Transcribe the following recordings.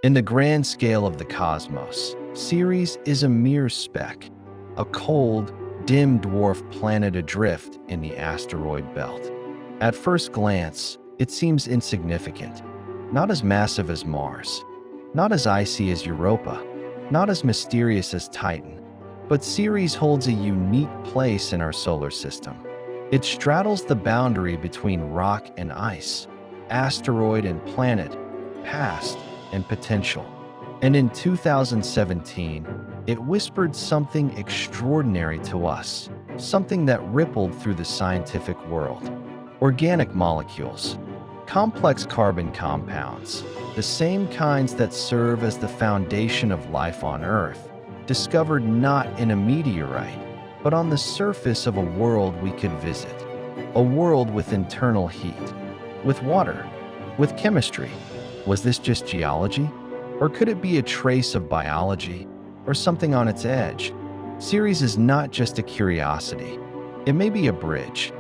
In the grand scale of the cosmos, Ceres is a mere speck, a cold, dim dwarf planet adrift in the asteroid belt. At first glance, it seems insignificant, not as massive as Mars, not as icy as Europa, not as mysterious as Titan, but Ceres holds a unique place in our solar system. It straddles the boundary between rock and ice, asteroid and planet, past and potential. And in 2017, it whispered something extraordinary to us, something that rippled through the scientific world. Organic molecules, complex carbon compounds, the same kinds that serve as the foundation of life on Earth, discovered not in a meteorite, but on the surface of a world we could visit. A world with internal heat, with water, with chemistry. Was this just geology? Or could it be a trace of biology, or something on its edge? Ceres is not just a curiosity. It may be a bridge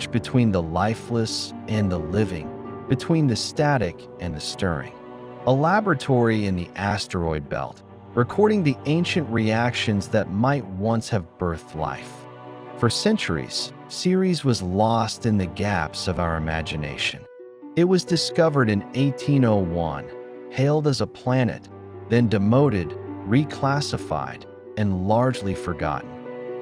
between the lifeless and the living, between the static and the stirring. A laboratory in the asteroid belt, recording the ancient reactions that might once have birthed life. For centuries, Ceres was lost in the gaps of our imagination. It was discovered in 1801, hailed as a planet, then demoted, reclassified, and largely forgotten,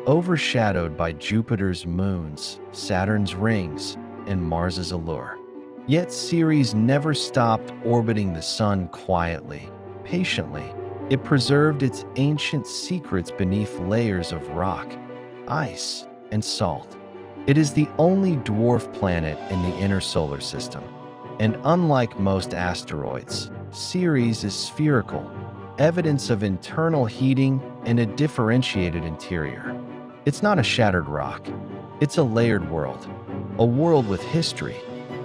overshadowed by Jupiter's moons, Saturn's rings, and Mars's allure. Yet Ceres never stopped orbiting the sun quietly, patiently. It preserved its ancient secrets beneath layers of rock, ice, and salt. It is the only dwarf planet in the inner solar system. And unlike most asteroids, Ceres is spherical, evidence of internal heating and a differentiated interior. It's not a shattered rock. It's a layered world, a world with history,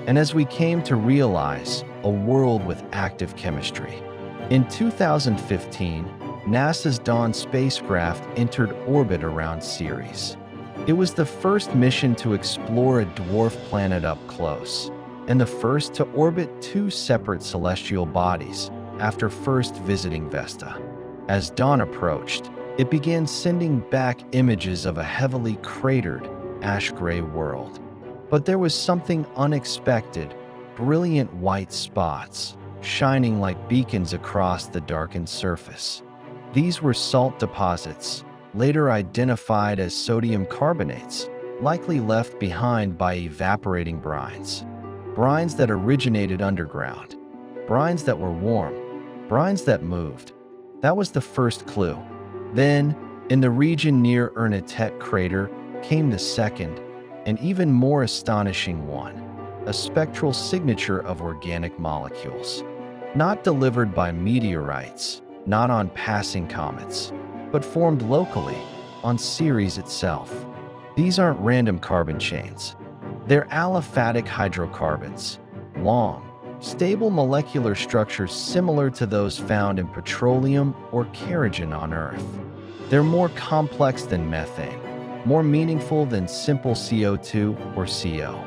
and as we came to realize, a world with active chemistry. In 2015, NASA's Dawn spacecraft entered orbit around Ceres. It was the first mission to explore a dwarf planet up close, and the first to orbit two separate celestial bodies after first visiting Vesta. As Dawn approached, it began sending back images of a heavily cratered, ash-gray world. But there was something unexpected, brilliant white spots, shining like beacons across the darkened surface. These were salt deposits, later identified as sodium carbonates, likely left behind by evaporating brines. Brines that originated underground, brines that were warm, brines that moved. That was the first clue. Then, in the region near Ernetet crater, came the second, and even more astonishing one, a spectral signature of organic molecules. Not delivered by meteorites, not on passing comets, but formed locally, on Ceres itself. These aren't random carbon chains. They're aliphatic hydrocarbons, long, stable molecular structures similar to those found in petroleum or kerogen on Earth. They're more complex than methane, more meaningful than simple CO2 or CO.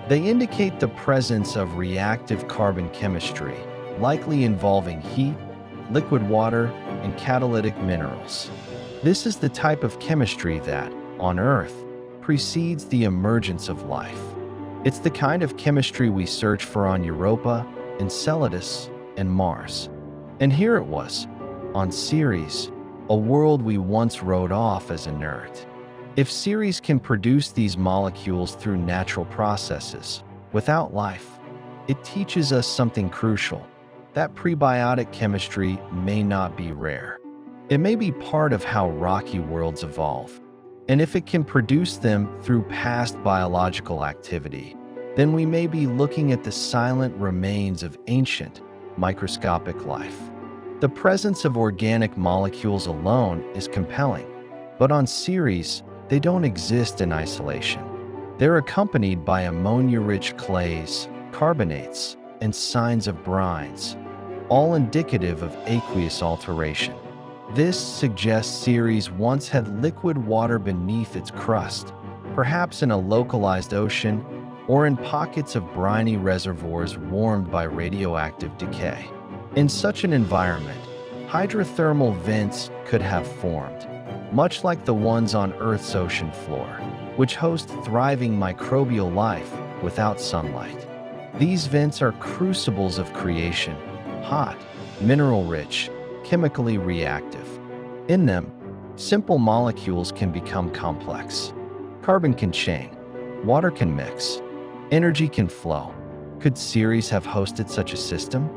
They indicate the presence of reactive carbon chemistry, likely involving heat, liquid water, and catalytic minerals. This is the type of chemistry that, on Earth, precedes the emergence of life. It's the kind of chemistry we search for on Europa, Enceladus, and Mars. And here it was, on Ceres, a world we once wrote off as inert. If Ceres can produce these molecules through natural processes, without life, it teaches us something crucial, that prebiotic chemistry may not be rare. It may be part of how rocky worlds evolve. And if it can produce them through past biological activity, then we may be looking at the silent remains of ancient, microscopic life. The presence of organic molecules alone is compelling, but on Ceres, they don't exist in isolation. They're accompanied by ammonia-rich clays, carbonates, and signs of brines, all indicative of aqueous alteration. This suggests Ceres once had liquid water beneath its crust, perhaps in a localized ocean or in pockets of briny reservoirs warmed by radioactive decay. In such an environment, hydrothermal vents could have formed, much like the ones on Earth's ocean floor, which host thriving microbial life without sunlight. These vents are crucibles of creation, hot, mineral-rich, chemically reactive. In them, simple molecules can become complex. Carbon can chain, water can mix, energy can flow. Could Ceres have hosted such a system?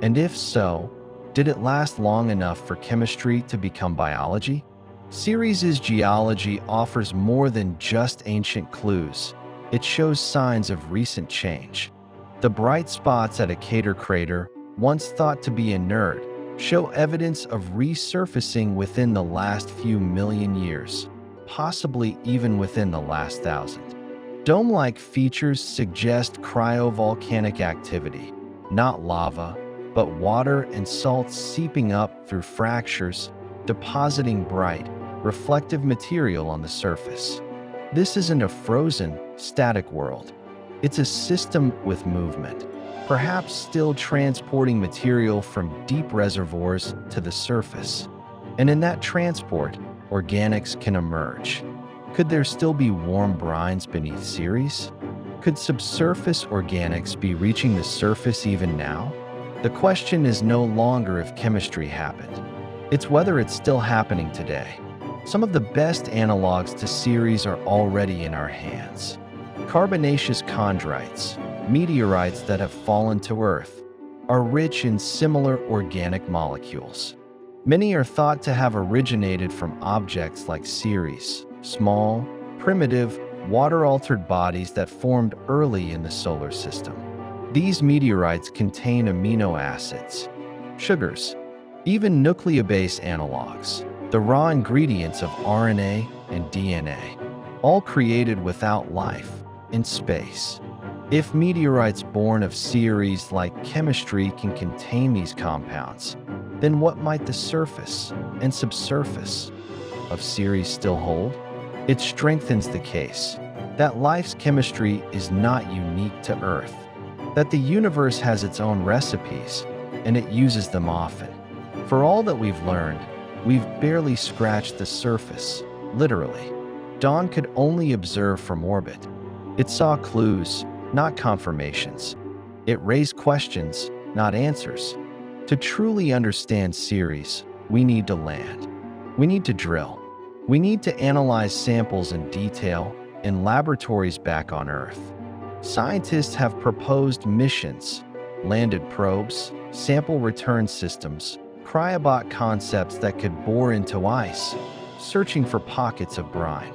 And if so, did it last long enough for chemistry to become biology? Ceres's geology offers more than just ancient clues. It shows signs of recent change. The bright spots at a Cater crater, once thought to be inert, show evidence of resurfacing within the last few million years, possibly even within the last 1,000. Dome-like features suggest cryovolcanic activity, not lava, but water and salts seeping up through fractures, depositing bright, reflective material on the surface. This isn't a frozen, static world. It's a system with movement, perhaps still transporting material from deep reservoirs to the surface. And in that transport, organics can emerge. Could there still be warm brines beneath Ceres? Could subsurface organics be reaching the surface even now? The question is no longer if chemistry happened. It's whether it's still happening today. Some of the best analogs to Ceres are already in our hands. Carbonaceous chondrites, meteorites that have fallen to Earth, are rich in similar organic molecules. Many are thought to have originated from objects like Ceres, small, primitive, water-altered bodies that formed early in the solar system. These meteorites contain amino acids, sugars, even nucleobase analogs, the raw ingredients of RNA and DNA, all created without life in space. If meteorites born of Ceres-like chemistry can contain these compounds, then what might the surface and subsurface of Ceres still hold? It strengthens the case that life's chemistry is not unique to Earth, that the universe has its own recipes, and it uses them often. For all that we've learned, we've barely scratched the surface, literally. Dawn could only observe from orbit. It saw clues, not confirmations. It raised questions, not answers. To truly understand Ceres, we need to land. We need to drill. We need to analyze samples in detail in laboratories back on Earth. Scientists have proposed missions, landed probes, sample return systems, cryobot concepts that could bore into ice, searching for pockets of brine.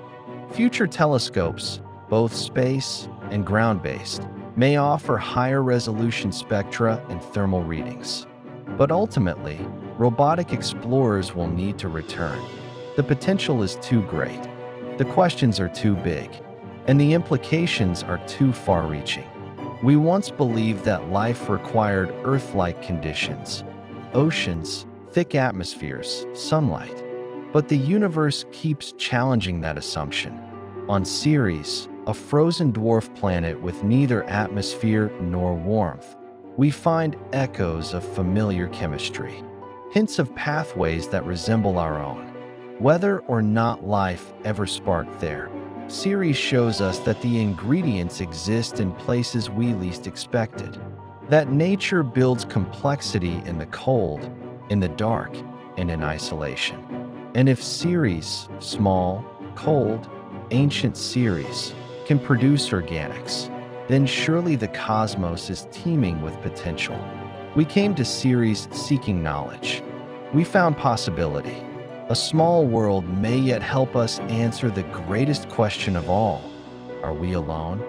Future telescopes, both space and ground-based, may offer higher resolution spectra and thermal readings. But ultimately, robotic explorers will need to return. The potential is too great, the questions are too big, and the implications are too far-reaching. We once believed that life required Earth-like conditions, oceans, thick atmospheres, sunlight. But the universe keeps challenging that assumption. On Ceres, a frozen dwarf planet with neither atmosphere nor warmth, we find echoes of familiar chemistry, hints of pathways that resemble our own. Whether or not life ever sparked there, Ceres shows us that the ingredients exist in places we least expected, that nature builds complexity in the cold, in the dark, and in isolation. And if Ceres, small, cold, ancient Ceres, can produce organics, then surely the cosmos is teeming with potential. We came to Ceres seeking knowledge. We found possibility. A small world may yet help us answer the greatest question of all. Are we alone?